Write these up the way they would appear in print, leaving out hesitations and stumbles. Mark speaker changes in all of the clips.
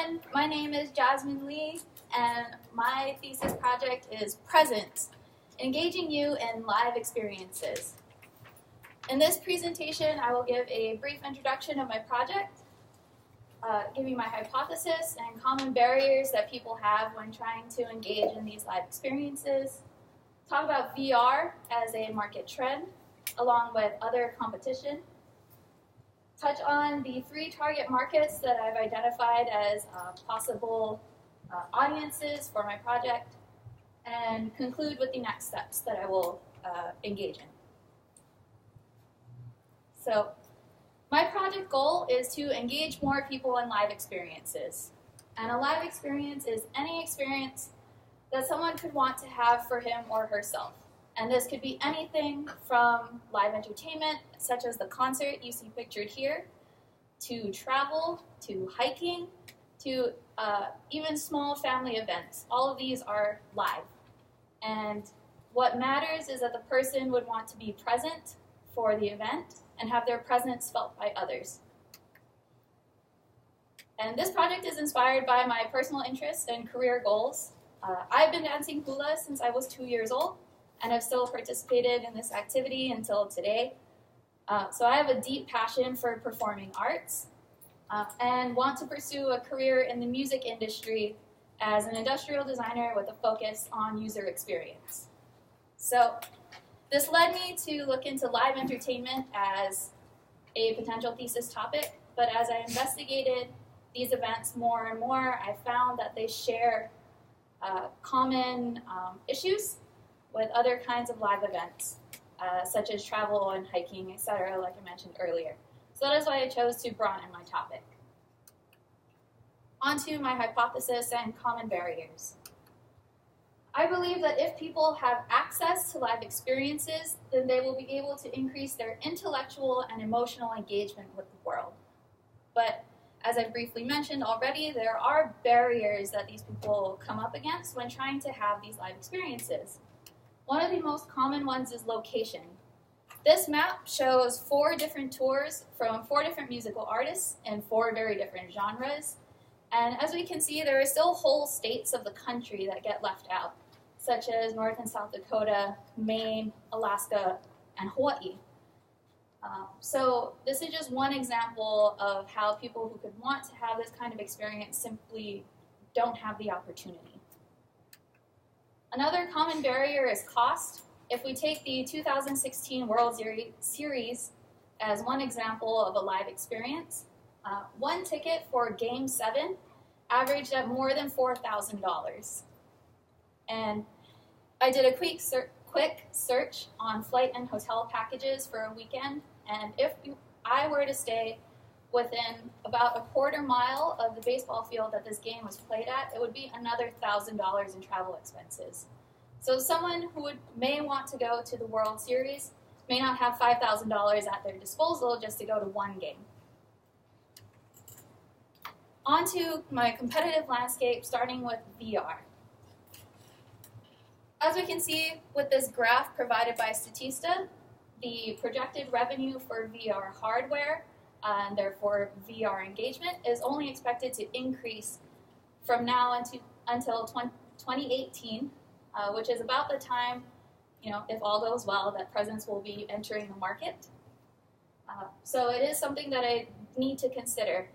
Speaker 1: everyone, my name is Jasmine Lee, and my thesis project is Presence, Engaging You in Live Experiences. In this presentation, I will give a brief introduction of my project, give you my hypothesis and common barriers that people have when trying to engage in these live experiences, talk about VR as a market trend, along with other competition, touch on the 3 target markets that I've identified as possible audiences for my project, and conclude with the next steps that I will engage in. So, my project goal is to engage more people in live experiences. And a live experience is any experience that someone could want to have for him or herself. And this could be anything from live entertainment, such as the concert you see pictured here, to travel, to hiking, to even small family events. All of these are live. And what matters is that the person would want to be present for the event and have their presence felt by others. And this project is inspired by my personal interests and career goals. I've been dancing hula since I was 2 years old, and I've still participated in this activity until today. So I have a deep passion for performing arts and want to pursue a career in the music industry as an industrial designer with a focus on user experience. So this led me to look into live entertainment as a potential thesis topic, but as I investigated these events more and more, I found that they share common issues with other kinds of live events, such as travel and hiking, etc., like I mentioned earlier. So that is why I chose to broaden my topic. On to my hypothesis and common barriers. I believe that if people have access to live experiences, then they will be able to increase their intellectual and emotional engagement with the world. But as I briefly mentioned already, there are barriers that these people come up against when trying to have these live experiences. One of the most common ones is location. This map shows 4 different tours from 4 different musical artists in 4 very different genres. And as we can see, there are still whole states of the country that get left out, such as North and South Dakota, Maine, Alaska, and Hawaii. So this is just one example of how people who could want to have this kind of experience simply don't have the opportunity. Another common barrier is cost. If we take the 2016 World Series as one example of a live experience, one ticket for Game 7 averaged at more than $4,000. And I did a quick search on flight and hotel packages for a weekend, and if I were to stay within about a quarter mile of the baseball field that this game was played at, it would be another $1,000 in travel expenses. So someone who may want to go to the World Series may not have $5,000 at their disposal just to go to one game. On to my competitive landscape, starting with VR. As we can see with this graph provided by Statista, the projected revenue for VR hardware and therefore VR engagement is only expected to increase from now until 2018, which is about the time, if all goes well, that Presence will be entering the market. So it is something that I need to consider.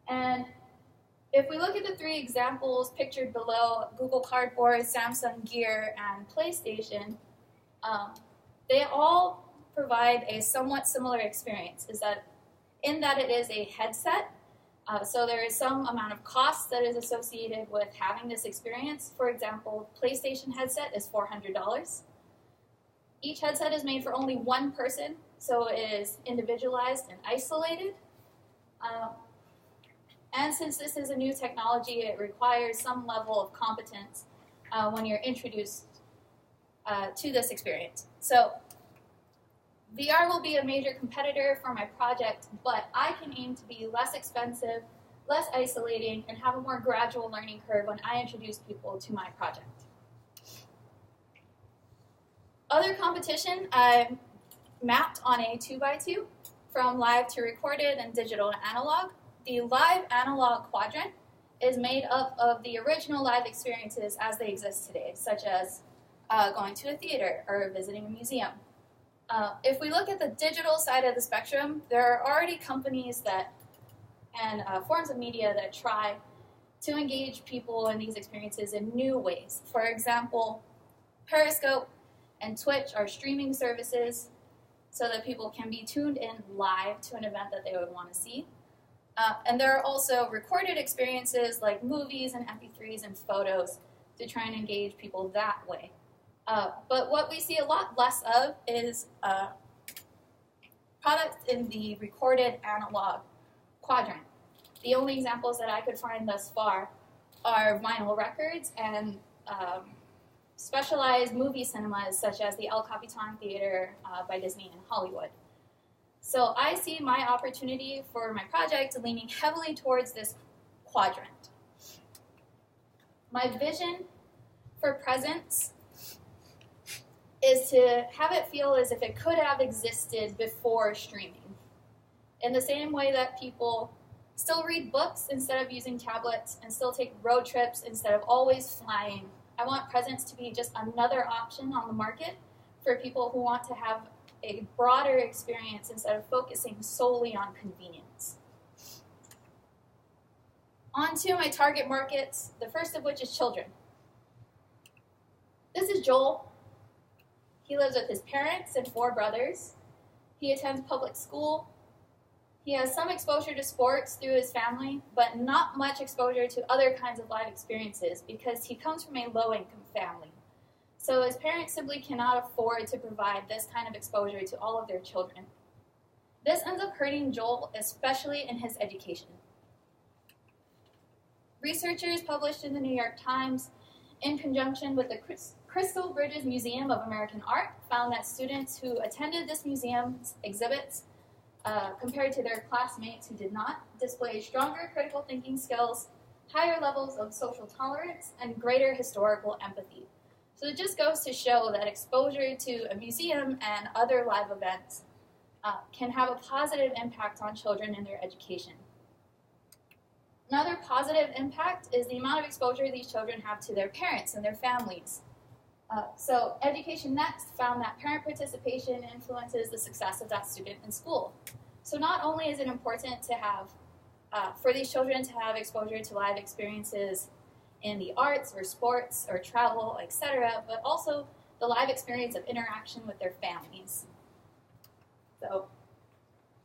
Speaker 1: And if we look at the 3 examples pictured below, Google Cardboard, Samsung Gear, and PlayStation, they all provide a somewhat similar experience, in that it is a headset. So there is some amount of cost that is associated with having this experience. For example, PlayStation headset is $400. Each headset is made for only one person, so it is individualized and isolated. And since this is a new technology, it requires some level of competence when you're introduced to this experience. So VR will be a major competitor for my project, but I can aim to be less expensive, less isolating, and have a more gradual learning curve when I introduce people to my project. Other competition I mapped on a 2x2 from live to recorded and digital to analog. The live analog quadrant is made up of the original live experiences as they exist today, such as going to a theater or visiting a museum. If we look at the digital side of the spectrum, there are already companies that and forms of media that try to engage people in these experiences in new ways. For example, Periscope and Twitch are streaming services so that people can be tuned in live to an event that they would want to see. And there are also recorded experiences like movies and MP3s and photos to try and engage people that way. But what we see a lot less of is products in the recorded analog quadrant. The only examples that I could find thus far are vinyl records and specialized movie cinemas such as the El Capitan Theater by Disney in Hollywood. So I see my opportunity for my project leaning heavily towards this quadrant. My vision for presence is to have it feel as if it could have existed before streaming. In the same way that people still read books instead of using tablets and still take road trips instead of always flying, I want presence to be just another option on the market for people who want to have a broader experience instead of focusing solely on convenience. On to my target markets, the first of which is children. This is Joel. He lives with his parents and 4 brothers. He attends public school. He has some exposure to sports through his family, but not much exposure to other kinds of live experiences because he comes from a low-income family. So his parents simply cannot afford to provide this kind of exposure to all of their children. This ends up hurting Joel, especially in his education. Researchers published in the New York Times, in conjunction with the Crystal Bridges Museum of American Art, found that students who attended this museum's exhibits compared to their classmates who did not, display stronger critical thinking skills, higher levels of social tolerance, and greater historical empathy. So it just goes to show that exposure to a museum and other live events can have a positive impact on children in their education. Another positive impact is the amount of exposure these children have to their parents and their families. So Education Next found that parent participation influences the success of that student in school. So not only is it important to have, for these children to have exposure to live experiences in the arts or sports or travel, etc., but also the live experience of interaction with their families. So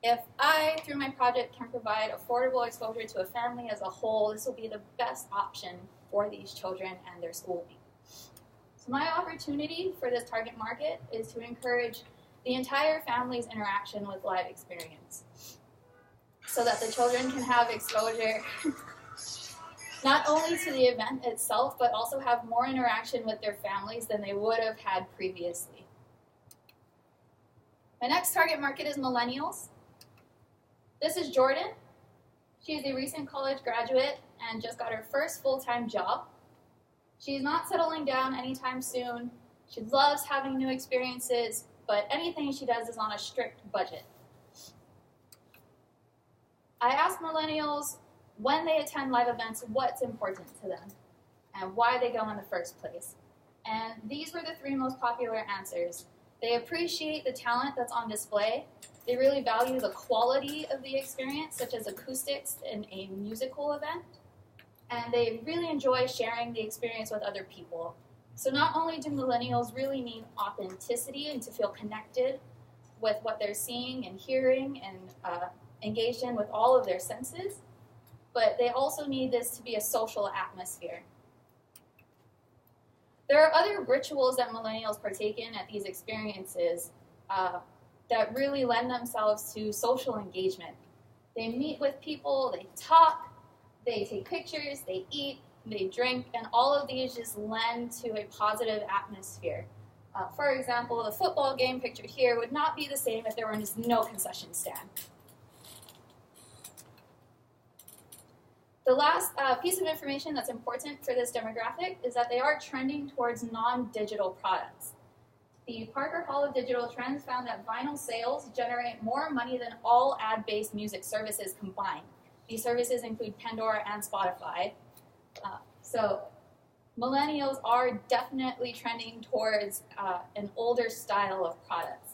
Speaker 1: if I, through my project, can provide affordable exposure to a family as a whole, this will be the best option for these children and their schooling. So my opportunity for this target market is to encourage the entire family's interaction with live experience so that the children can have exposure not only to the event itself, but also have more interaction with their families than they would have had previously. My next target market is millennials. This is Jordan. She is a recent college graduate and just got her first full-time job. She's not settling down anytime soon. She loves having new experiences, but anything she does is on a strict budget. I ask millennials when they attend live events what's important to them and why they go in the first place. And these were the 3 most popular answers. They appreciate the talent that's on display. They really value the quality of the experience, such as acoustics in a musical event. And they really enjoy sharing the experience with other people. So not only do millennials really need authenticity and to feel connected with what they're seeing and hearing and engaged in with all of their senses, but they also need this to be a social atmosphere. There are other rituals that millennials partake in at these experiences that really lend themselves to social engagement. They meet with people, they talk, they take pictures, they eat, they drink, and all of these just lend to a positive atmosphere. For example, the football game pictured here would not be the same if there were just no concession stand. The last piece of information that's important for this demographic is that they are trending towards non-digital products. The Parker Hall of Digital Trends found that vinyl sales generate more money than all ad-based music services combined. These services include Pandora and Spotify. So millennials are definitely trending towards an older style of products.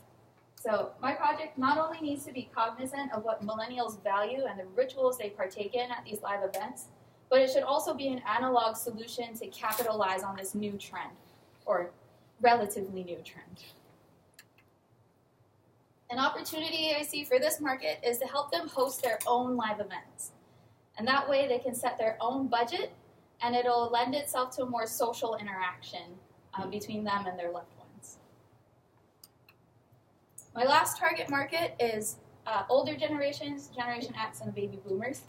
Speaker 1: So my project not only needs to be cognizant of what millennials value and the rituals they partake in at these live events, but it should also be an analog solution to capitalize on this new trend, or relatively new trend. An opportunity I see for this market is to help them host their own live events. And that way they can set their own budget, and it'll lend itself to a more social interaction between them and their loved ones. My last target market is older generations, Generation X and baby boomers.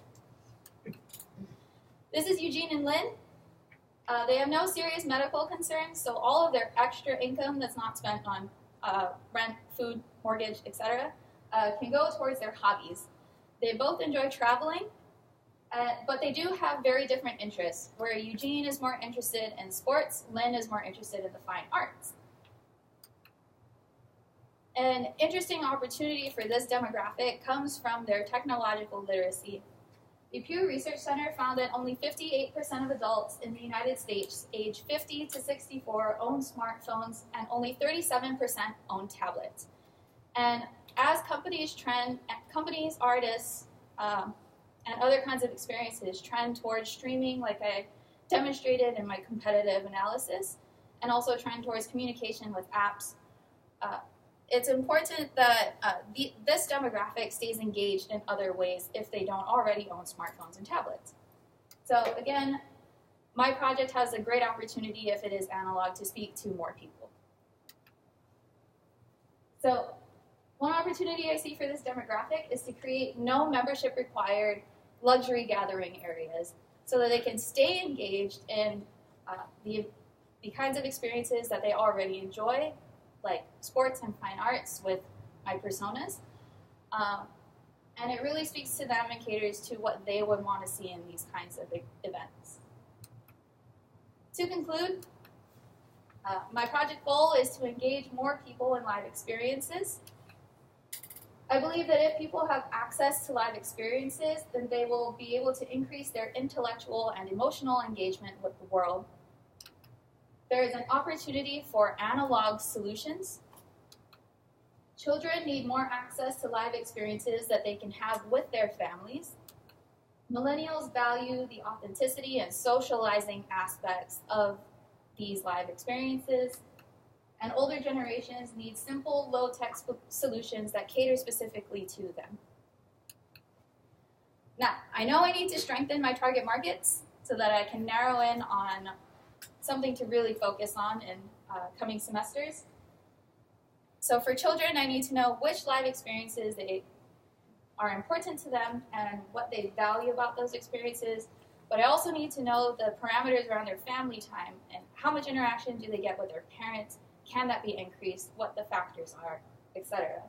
Speaker 1: This is Eugene and Lynn. They have no serious medical concerns, so all of their extra income that's not spent on rent, food, mortgage, etc., can go towards their hobbies. They both enjoy traveling, but they do have very different interests, where Eugene is more interested in sports, Lynn is more interested in the fine arts. An interesting opportunity for this demographic comes from their technological literacy. The Pew Research Center found that only 58% of adults in the United States aged 50 to 64 own smartphones, and only 37% own tablets. And as companies, artists, and other kinds of experiences trend towards streaming, like I demonstrated in my competitive analysis, and also trend towards communication with apps, it's important that this demographic stays engaged in other ways if they don't already own smartphones and tablets. So again, my project has a great opportunity, if it is analog, to speak to more people. So one opportunity I see for this demographic is to create no membership required luxury gathering areas so that they can stay engaged in the kinds of experiences that they already enjoy, like sports and fine arts with my personas. And it really speaks to them and caters to what they would want to see in these kinds of events. To conclude, my project goal is to engage more people in live experiences. I believe that if people have access to live experiences, then they will be able to increase their intellectual and emotional engagement with the world. There is an opportunity for analog solutions. Children need more access to live experiences that they can have with their families. Millennials value the authenticity and socializing aspects of these live experiences. And older generations need simple, low-tech solutions that cater specifically to them. Now, I know I need to strengthen my target markets so that I can narrow in on something to really focus on in coming semesters. So for children, I need to know which live experiences are important to them and what they value about those experiences. But I also need to know the parameters around their family time and how much interaction do they get with their parents, can that be increased, what the factors are, etc.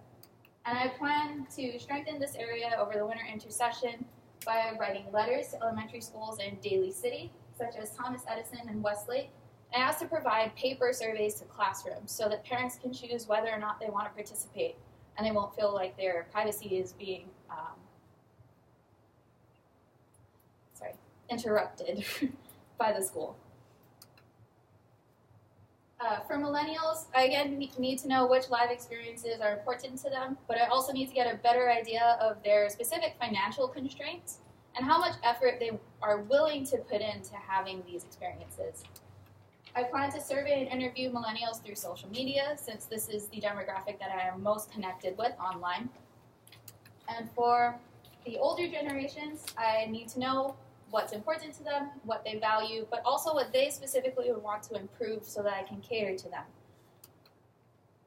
Speaker 1: And I plan to strengthen this area over the winter intersession by writing letters to elementary schools in Daly City, such as Thomas Edison and Westlake. I asked to provide paper surveys to classrooms so that parents can choose whether or not they want to participate, and they won't feel like their privacy is being interrupted by the school. For millennials, I again need to know which live experiences are important to them, but I also need to get a better idea of their specific financial constraints and how much effort they are willing to put into having these experiences. I plan to survey and interview millennials through social media, since this is the demographic that I am most connected with online. And for the older generations, I need to know what's important to them, what they value, but also what they specifically would want to improve so that I can cater to them.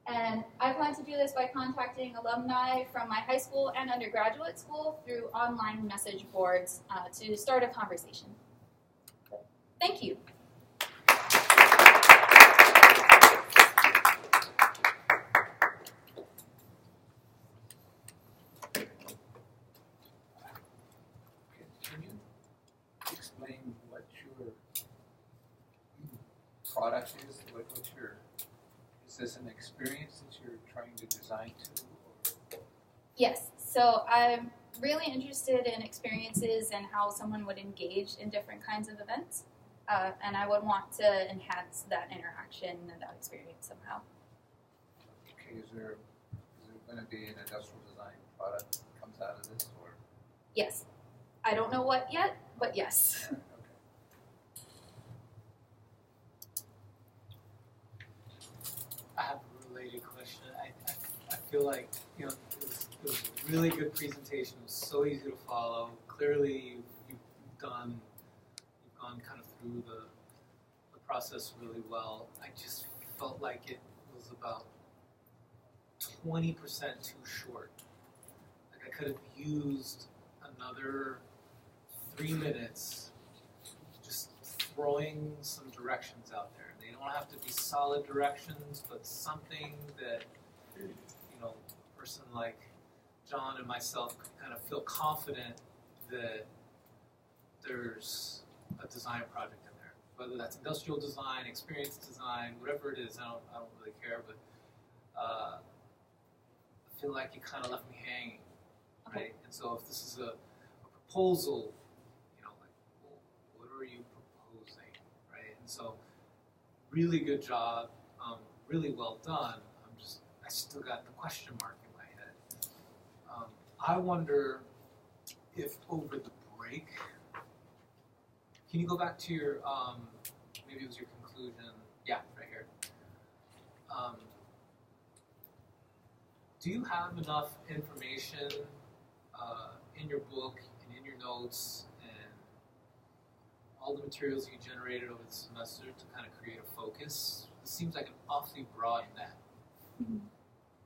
Speaker 1: And I plan to do this by contacting alumni from my high school and undergraduate school through online message boards to start a conversation. Thank you.
Speaker 2: What your product is? Is this an experience that you're trying to design to?
Speaker 1: Yes, so I'm really interested in experiences and how someone would engage in different kinds of events. And I would want to enhance that interaction and that experience somehow.
Speaker 2: Okay, is there going to be an industrial design product that comes out of this, or?
Speaker 1: Yes. I don't know what yet, but yes.
Speaker 2: Okay.
Speaker 3: I have a related question. I feel like, you know, it was a really good presentation. It was so easy to follow. Clearly, you've gone kind of through the process really well. I just felt like it was about 20% too short. Like I could have used another 3 minutes just throwing some directions out there. They don't have to be solid directions, but something that, you know, a person like John and myself could kind of feel confident that there's a design project in there. Whether that's industrial design, experience design, whatever it is, I don't really care, but I feel like you kind of left me hanging, right? And so if this is a proposal, you know, like, well, what are you proposing, right? And so really good job, really well done. I still got the question mark in my head. I wonder if over the break, can you go back to your, maybe it was your conclusion, yeah, right here. Do you have enough information in your book and in your notes and all the materials you generated over the semester to kind of create a focus? It seems like an awfully broad net.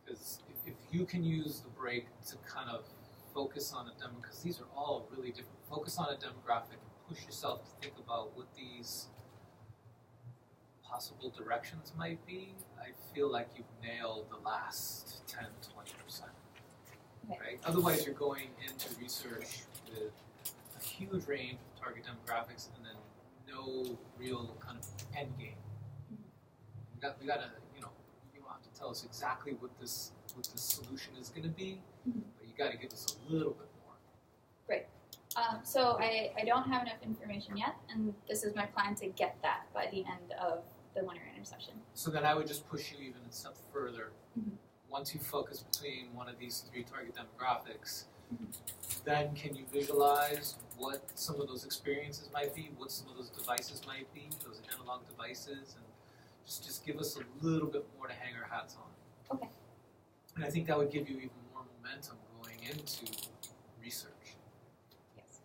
Speaker 3: Because if you can use the break to kind of focus on a demo, because these are all really different, focus on a demographic and push yourself to think about what these possible directions might be, I feel like you've nailed the last 10, 20%. Right? Otherwise, you're going into research with a huge range of target demographics and then no real kind of end game. We got to, you know, you don't have to tell us exactly what this solution is going to be, but you got to give us a little bit more.
Speaker 1: Great. So I don't have enough information yet, and this is my plan to get that by the end of the winter intercession.
Speaker 3: So then I would just push you even a step further. Once you focus between one of these 3 target demographics, then can you visualize what some of those experiences might be, what some of those devices might be, those analog devices, and just give us a little bit more to hang our hats on.
Speaker 1: Okay.
Speaker 3: And I think that would give you even more momentum going into research.
Speaker 1: Yes.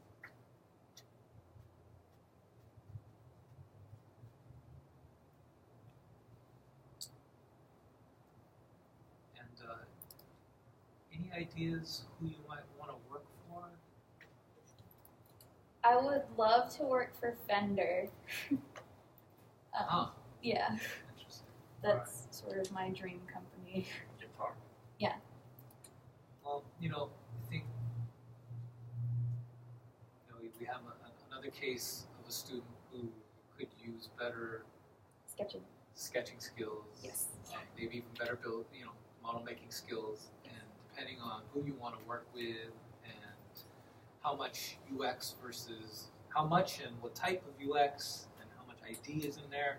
Speaker 3: And any ideas who you might want to work for?
Speaker 1: I would love to work for Fender. Yeah,
Speaker 3: Interesting.
Speaker 1: that's sort of my dream company.
Speaker 2: Guitar.
Speaker 1: Yeah.
Speaker 3: Well, you know, I think we have another case of a student who could use better sketching skills.
Speaker 1: Yes.
Speaker 3: And maybe even better model making skills. And depending on who you want to work with and how much UX versus how much and what type of UX and how much ID is in there,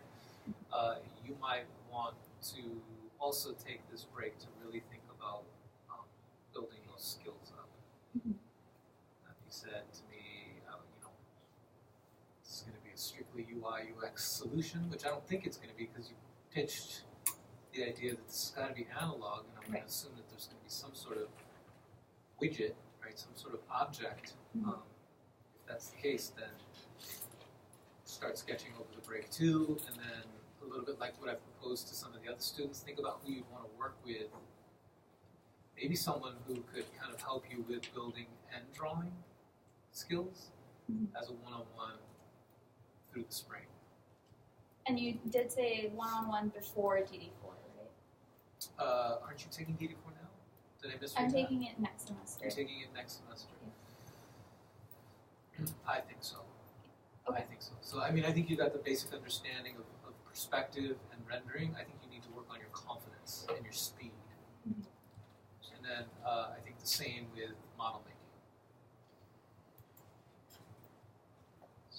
Speaker 3: you might want to also take this break to really think about building those skills up. If you said to me, this is going to be a strictly UI UX solution, which I don't think it's going to be because you pitched the idea that this has got to be analog, and I'm going to assume that there's going to be some sort of widget, right, some sort of object. If that's the case, then start sketching over the break too, and then a little bit like what I've proposed to some of the other students, think about who you'd want to work with. Maybe someone who could kind of help you with building and drawing skills as a one-on-one through the spring.
Speaker 1: And you did say one-on-one before DD4, right?
Speaker 3: Aren't you taking DD4 now? Did I misread
Speaker 1: I'm
Speaker 3: that?
Speaker 1: taking it next semester.
Speaker 3: You're taking it next semester?
Speaker 1: Yeah.
Speaker 3: I think so.
Speaker 1: Okay.
Speaker 3: I think so. So, I mean, I think you got the basic understanding of perspective and rendering. I think you need to work on your confidence and your speed. And then I think the same with model making.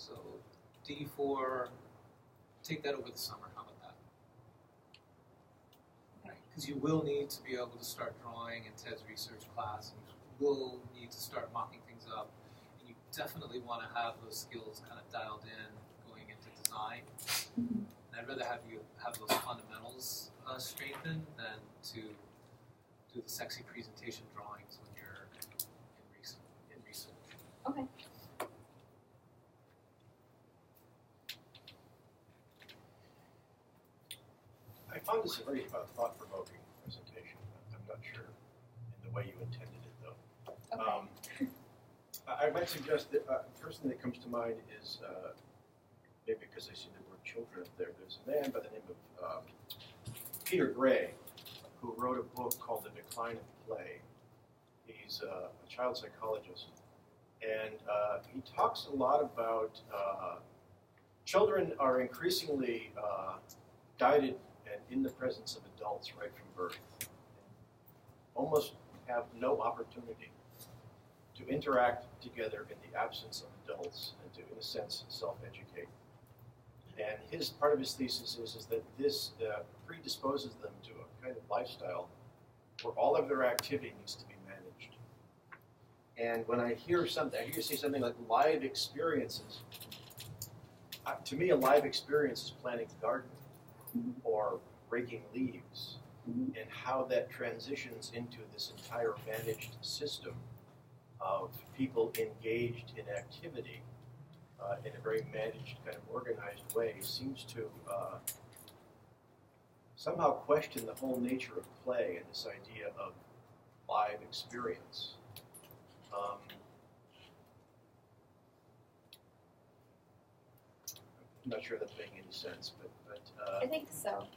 Speaker 3: So D4, take that over the summer. How about that? Because you will need to be able to start drawing in Ted's research class, and you will need to start mocking things up, and you definitely want to have those skills kind of dialed in going into design. And I'd rather have you have those fundamentals strengthened than to do the sexy presentation drawings when you're in research.
Speaker 1: Okay.
Speaker 4: I found this a very thought-provoking presentation. I'm not sure in the way you intended it, though.
Speaker 1: Okay.
Speaker 4: I might suggest that the first thing that comes to mind is, maybe because I see the word children up there, there's a man by the name of Peter Gray, who wrote a book called The Decline of Play. He's a child psychologist, and he talks a lot about children are increasingly guided and in the presence of adults right from birth. Almost have no opportunity to interact together in the absence of adults and to, in a sense, self-educate. And part of his thesis is that this predisposes them to a kind of lifestyle where all of their activity needs to be managed. And when I hear you say something like live experiences. To me, a live experience is planting a garden or raking leaves, and how that transitions into this entire managed system of people engaged in activity in a very managed, kind of organized way seems to somehow question the whole nature of play and this idea of live experience. I'm not sure that's making any sense, but
Speaker 1: I think so.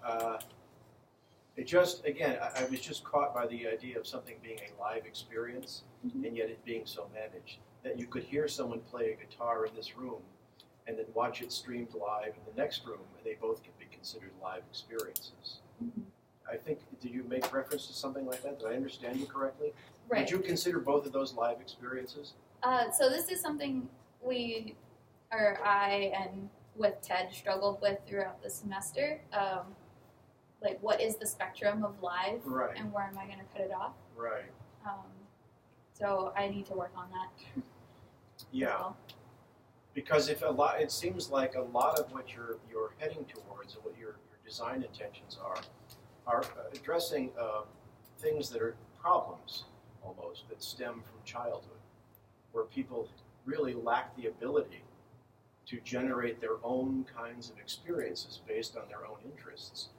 Speaker 4: It just, again, I was just caught by the idea of something being a live experience, and yet it being so managed that you could hear someone play a guitar in this room and then watch it streamed live in the next room, and they both can be considered live experiences. I think, did you make reference to something like that? Did I understand you correctly?
Speaker 1: Right.
Speaker 4: Would you consider both of those live experiences?
Speaker 1: So this is something I and with Ted struggled with throughout the semester. Like, what is the spectrum of live,
Speaker 4: Right.
Speaker 1: and where am I going to cut it off?
Speaker 4: Right.
Speaker 1: So I need to work on that.
Speaker 4: Yeah.
Speaker 1: as well.
Speaker 4: Because it seems like a lot of what you're heading towards and what your design intentions are addressing things that are problems almost that stem from childhood, where people really lack the ability to generate their own kinds of experiences based on their own interests,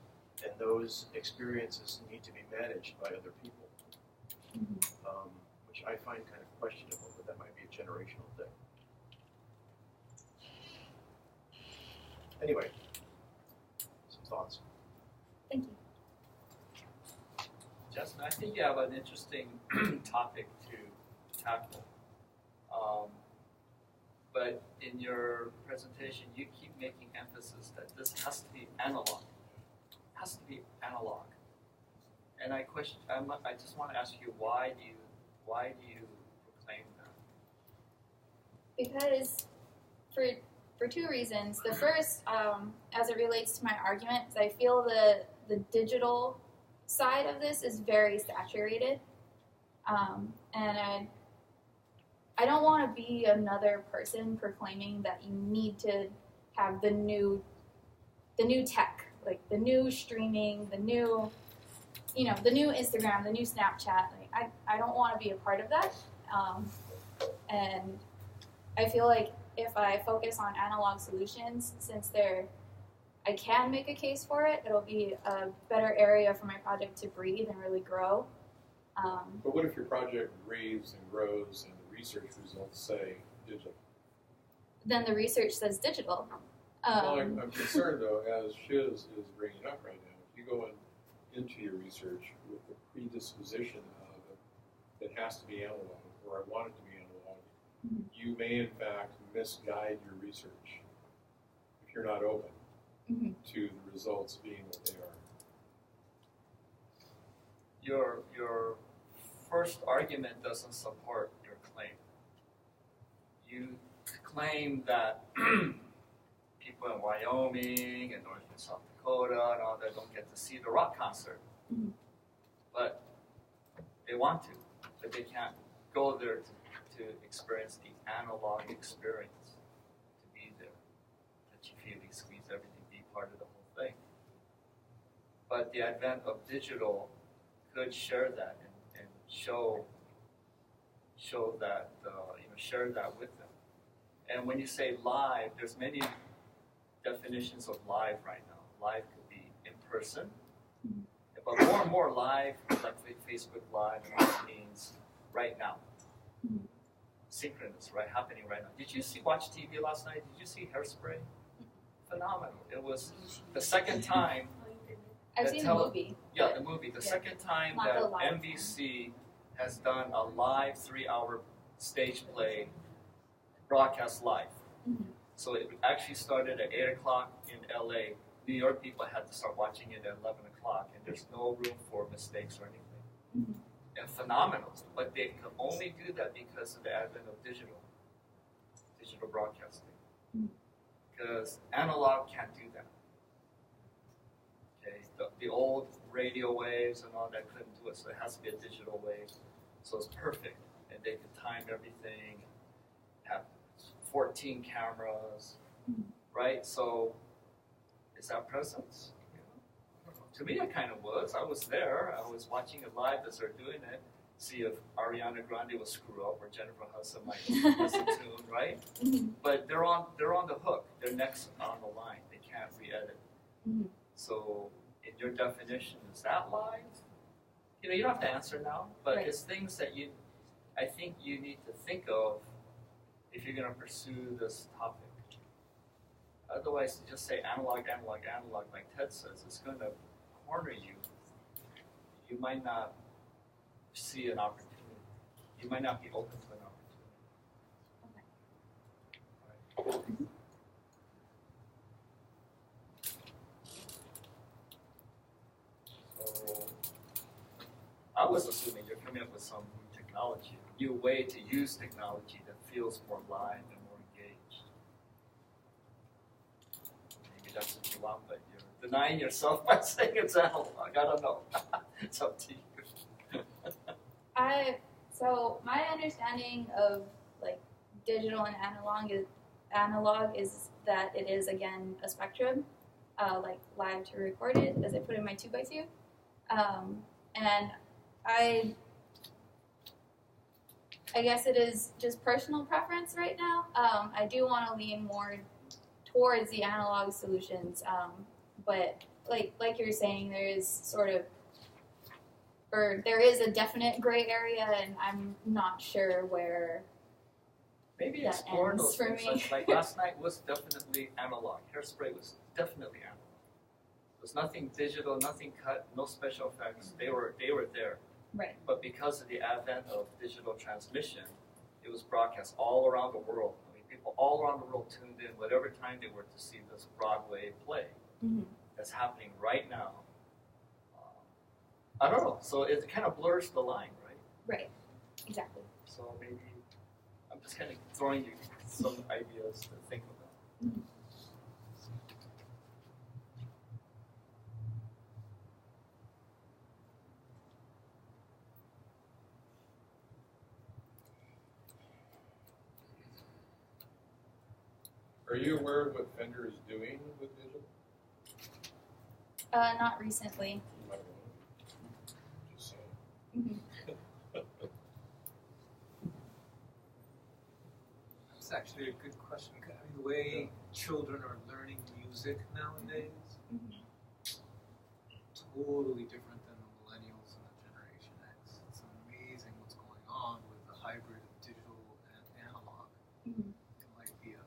Speaker 4: and those experiences need to be managed by other people, which I find kind of questionable, but that might be a generational thing. Anyway, some thoughts.
Speaker 1: Thank you.
Speaker 5: Jasmine, I think you have an interesting topic to tackle. But in your presentation, you keep making emphasis that this has to be analog. Has to be analog. And I just want to ask you, why do you proclaim that?
Speaker 1: Because for two reasons. The first, as it relates to my argument, is I feel the digital side of this is very saturated, and I don't want to be another person proclaiming that you need to have the new tech, like the new streaming, the new Instagram, the new Snapchat. Like, I don't want to be a part of that, and I feel like if I focus on analog solutions, since I can make a case for it, it'll be a better area for my project to breathe and really grow.
Speaker 6: But what if your project breathes and grows and the research results say digital?
Speaker 1: Then the research says digital.
Speaker 6: Well, I'm concerned, though, as Shiz is bringing up right now, if you go into your research with the predisposition of it has to be analog, or I want it to be analog, you may, in fact, misguide your research if you're not open to the results being what they are.
Speaker 5: Your first argument doesn't support your claim. You claim that people in Wyoming and North and South Dakota and all that don't get to see the rock concert.
Speaker 1: Mhm.
Speaker 5: But they want to, but they can't go there to experience the analog experience, to be there, touchy-feely, squeeze everything, be part of the whole thing. But the advent of digital could share that and show that, share that with them. And when you say live, there's many definitions of live right now. Live could be in person, but more and more live, like Facebook Live, and all means right now. Synchronous, right, happening right now. Did you watch TV last night? Did you see Hairspray? Phenomenal. It was the second time.
Speaker 1: I've seen the movie.
Speaker 5: Yeah, the movie. The second time
Speaker 1: Not
Speaker 5: that
Speaker 1: the live
Speaker 5: NBC has done a live 3-hour stage play broadcast live.
Speaker 1: Mhm.
Speaker 5: So it actually started at 8 o'clock in LA. New York people had to start watching it at 11 o'clock, and there's no room for mistakes or anything.
Speaker 1: Mhm.
Speaker 5: And phenomenal. But they could only do that because of the advent of digital broadcasting.
Speaker 1: Mhm.
Speaker 5: Because analog can't do that. Okay, the old radio waves and all that couldn't do it, so it has to be a digital wave. So it's perfect, and they can time everything, have 14 cameras, right? So is that presence? You know? To me, it kind of was. I was there. I was watching it live as they're doing it. See if Ariana Grande will screw up or Jennifer Hudson might miss a tune, right?
Speaker 1: Mhm.
Speaker 5: But they're on the hook. They're next on the line. They can't re-edit.
Speaker 1: Mhm.
Speaker 5: So, in your definition, is that live? You know, you don't have to answer now, but
Speaker 1: Right.
Speaker 5: it's things that I think you need to think of if you're going to pursue this topic. Otherwise, to just say analog, analog, analog, like Ted says, it's going to corner you. You might not see an opportunity. You might not be open to an opportunity. Right. So, I was assuming you're coming up with some new technology, new way to use technology that feels more live and more engaged. Maybe that's what you want, but you're denying yourself by saying it's analog. I don't know. It's up to you.
Speaker 1: So my understanding of like digital and analog is that it is again a spectrum, like live to recorded, as I put in my 2x2, and I guess it is just personal preference right now. I do want to lean more towards the analog solutions, but like you're saying, there is there is a definite gray area, and I'm not sure where.
Speaker 5: Maybe
Speaker 1: that
Speaker 5: explore
Speaker 1: ends
Speaker 5: those
Speaker 1: for
Speaker 5: things.
Speaker 1: me.
Speaker 5: Like last night was definitely analog. Hairspray was definitely analog. There's nothing digital, nothing cut, no special effects. They were there.
Speaker 1: Right.
Speaker 5: But because of the advent of digital transmission, it was broadcast all around the world. I mean, people all around the world tuned in whatever time they were to see this Broadway play
Speaker 1: Mm-hmm.
Speaker 5: that's happening right now. I don't know. So it kind of blurs the line, right?
Speaker 1: Right. Exactly.
Speaker 5: So maybe I'm just kind of throwing you some ideas to think about.
Speaker 1: Mhm.
Speaker 6: Are you aware of what Fender is doing with digital?
Speaker 1: Not recently.
Speaker 6: You might want to just say.
Speaker 1: Mm-hmm.
Speaker 3: That's actually a good question. I mean, the way children are learning music nowadays, totally different than the millennials and the Generation X. It's amazing what's going on with the hybrid of digital and analog.
Speaker 1: Mhm.
Speaker 3: It might be a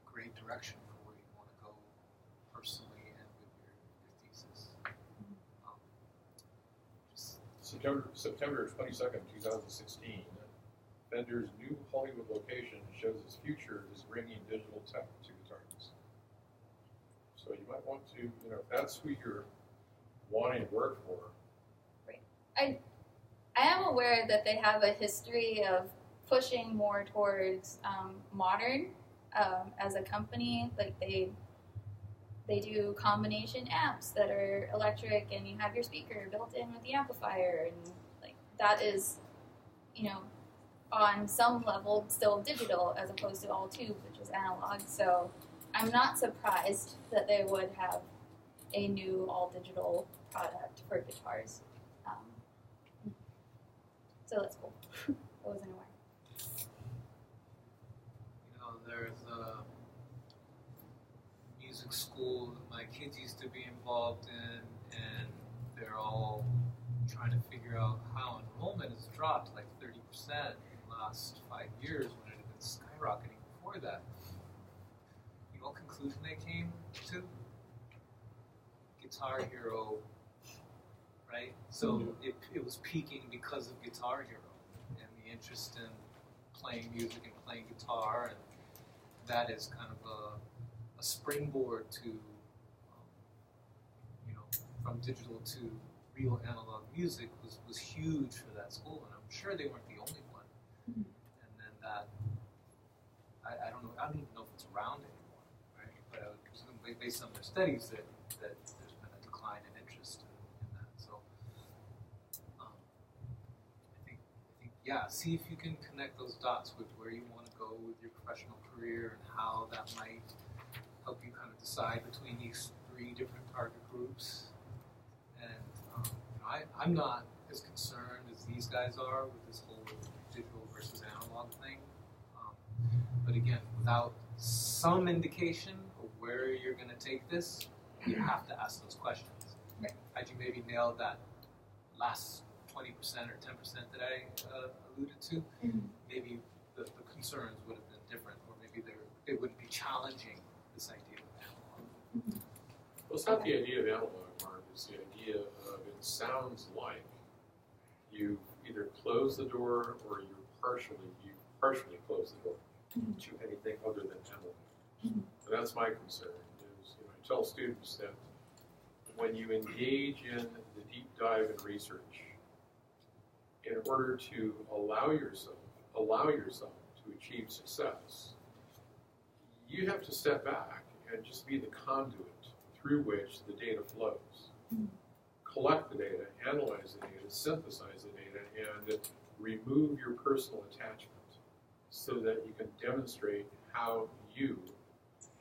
Speaker 3: great direction for where you want to go personally and with your thesis.
Speaker 6: September 22nd, 2016, Fender's new Hollywood location shows its future is bringing digital tech to guitarists. So you might want to, if that's who you're wanting to work for.
Speaker 1: I am aware that they have a history of pushing more towards modern as a company. Like they do combination amps that are electric, and you have your speaker built in with the amplifier, and like that is, on some level still digital as opposed to all tube, which is analog. So I'm not surprised that they would have a new all digital product for guitars. So that's cool. I wasn't aware.
Speaker 3: There's a music school that my kids used to be involved in, and they're all trying to figure out how enrollment has dropped like 30% in the last 5 years when it had been skyrocketing before that. You know what conclusion they came to? Guitar Hero, right? So it was peaking because of Guitar Hero and the interest in playing music and playing guitar, and that is kind of a springboard to, from digital to real analog music was huge for that school, and I'm sure they weren't the only one. Mm-hmm. And then that, I don't know, I don't even know if it's around anymore, right? But I would presume, based on their studies, that there's been a decline in interest in that. So I think, see if you can connect those dots with where you want to go with your professional career and how that might help you kind of decide between these 3 different target groups. And I'm not as concerned as these guys are with this whole digital versus analog thing. But again, without some indication of where you're going to take this, you have to ask those questions.
Speaker 1: Right.
Speaker 3: Had you maybe nailed that last 20% or 10% that I alluded to, maybe the concerns would have been different, or maybe they wouldn't be challenging this idea of analog.
Speaker 6: Well, it's not the idea of analog, Mark. It's the idea of it sounds like you either close the door or you partially close the door to anything other than analog. And that's my concern. Is I tell students that when you engage in the deep dive in research, in order to allow yourself to achieve success, you have to step back and just be the conduit through which the data flows. Collect the data, analyze the data, synthesize the data, and remove your personal attachment so that you can demonstrate how you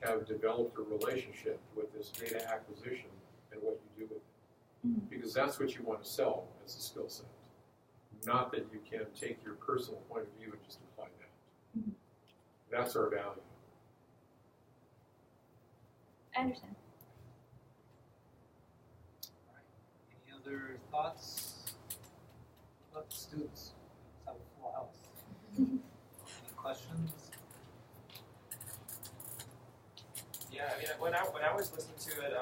Speaker 6: have developed a relationship with this data acquisition and what you do with it. Because that's what you want to sell as a skill set. Not that you can take your personal point of view and just apply that. That's our value.
Speaker 1: I understand.
Speaker 3: All right. Any other thoughts about the students? Let's have a full house. Any questions?
Speaker 7: Yeah, I mean, when I was listening to it,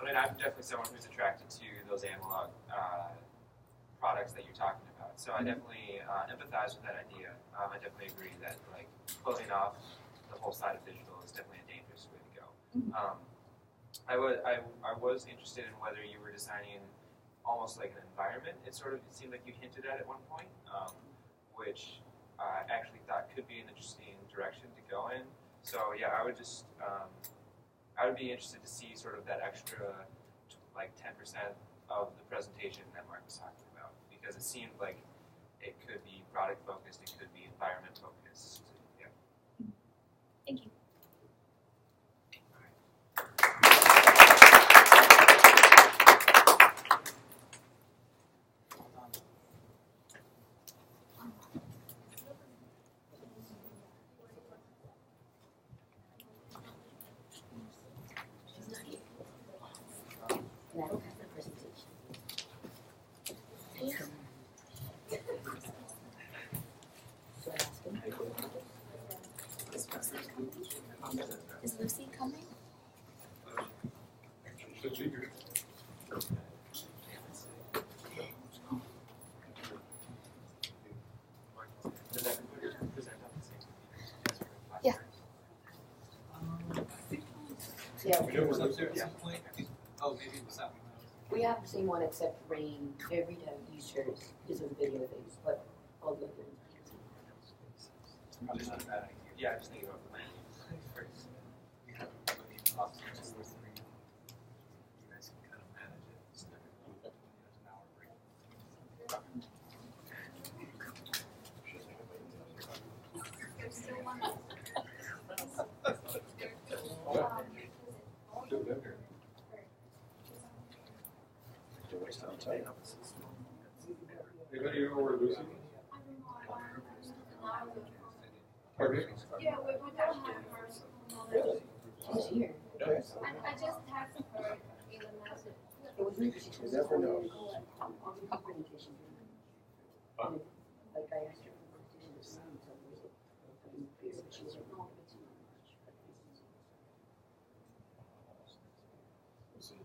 Speaker 7: I'm definitely someone who's attracted to those analog products that you're talking about. So I definitely empathize with that idea. I definitely agree that like closing off the whole side of digital is definitely a dangerous way to go. I was interested in whether you were designing almost like an environment. It seemed like you hinted at one point, which I actually thought could be an interesting direction to go in. So yeah, I would be interested to see sort of that extra like 10% of the presentation that Mark was talking about, because it seemed like it could be product focused, it could be environment focused. Yeah.
Speaker 1: Thank you.
Speaker 8: And I don't have the presentation. So I ask him.
Speaker 1: Is Lucy coming?
Speaker 6: Should be here.
Speaker 1: Yeah.
Speaker 8: Yeah,
Speaker 3: Was up there at some point? Oh, maybe it was that one.
Speaker 8: we have the same one except rain. Every time Easter is a video things, but all the other ones.
Speaker 3: probably not a bad idea.
Speaker 7: Yeah, just thinking about planning first.
Speaker 3: We have maybe options 2 or 3. You guys can kind of manage it. It's like an hour break.
Speaker 1: There's still one.
Speaker 6: Should've been here. Anybody know where Lucy is? Pardon me?
Speaker 1: Yeah, we don't have her.
Speaker 8: She's here.
Speaker 1: I just texted her in the message.
Speaker 8: It was interesting.
Speaker 4: You never know.
Speaker 8: Presentation.
Speaker 6: Huh?
Speaker 8: Like I asked her for presentation this morning, so was it? She was like, no, it's not much.
Speaker 6: Let's see.